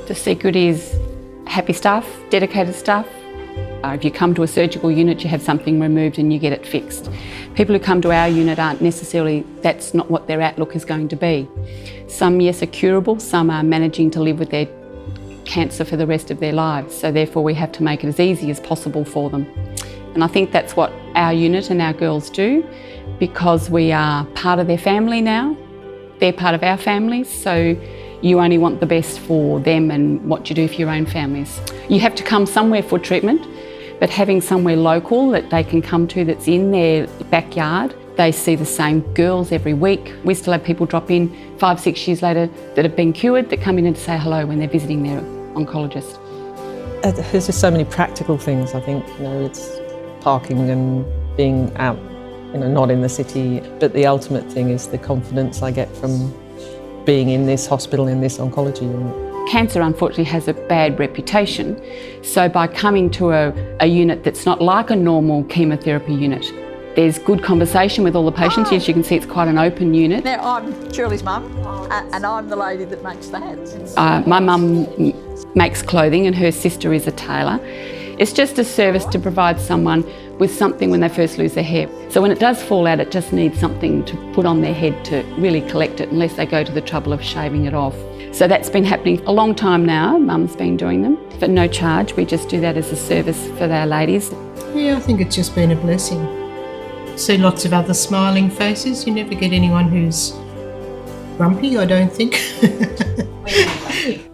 The secret is happy staff, dedicated staff. If you come to a surgical unit, you have something removed and you get it fixed. People who come to our unit aren't necessarily, that's not what their outlook is going to be. Some, yes, are curable, some are managing to live with their cancer for the rest of their lives, so therefore we have to make it as easy as possible for them. And I think that's what our unit and our girls do, because we are part of their family now, they're part of our families, so you only want the best for them and what you do for your own families. You have to come somewhere for treatment, but having somewhere local that they can come to that's in their backyard, they see the same girls every week. We still have people drop in 5, 6 years later that have been cured that come in and say hello when they're visiting their oncologist. There's just so many practical things, I think. It's parking and being out, not in the city. But the ultimate thing is the confidence I get from being in this hospital, in this oncology unit. Cancer unfortunately has a bad reputation, so by coming to a unit that's not like a normal chemotherapy unit, there's good conversation with all the patients. Yes, you can see it's quite an open unit. Now, I'm Shirley's mum, and I'm the lady that makes the hats. My mum makes clothing and her sister is a tailor. It's just a service to provide someone with something when they first lose their hair. So when it does fall out, it just needs something to put on their head to really collect it, unless they go to the trouble of shaving it off. So that's been happening a long time now. Mum's been doing them, but no charge. We just do that as a service for our ladies. Yeah, I think it's just been a blessing. See lots of other smiling faces. You never get anyone who's grumpy, I don't think.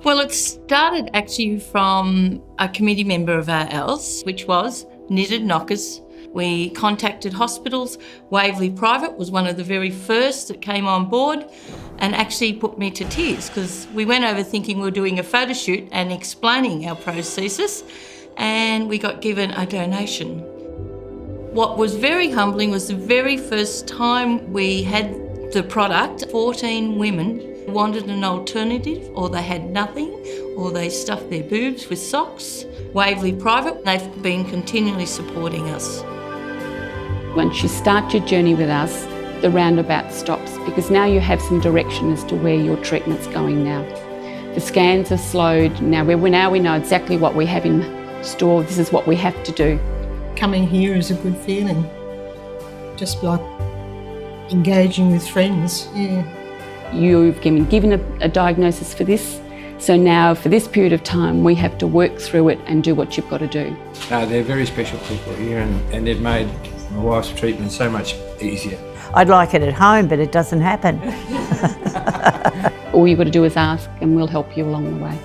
Well, it started actually from a committee member of ours, which was Knitted Knockers. We contacted hospitals. Waverley Private was one of the very first that came on board and actually put me to tears, because we went over thinking we were doing a photo shoot and explaining our prosthesis, and we got given a donation. What was very humbling was the very first time we had the product, 14 women wanted an alternative, or they had nothing, or they stuffed their boobs with socks. Waverley Private, they've been continually supporting us. Once you start your journey with us, the roundabout stops, because now you have some direction as to where your treatment's going now. The scans are slowed. Now we know exactly what we have in store. This is what we have to do. Coming here is a good feeling. Just like engaging with friends, yeah. You've been given a diagnosis for this, so now for this period of time we have to work through it and do what you've got to do. They're very special people here, and they've made my wife's treatment so much easier. I'd like it at home, but it doesn't happen. All you've got to do is ask and we'll help you along the way.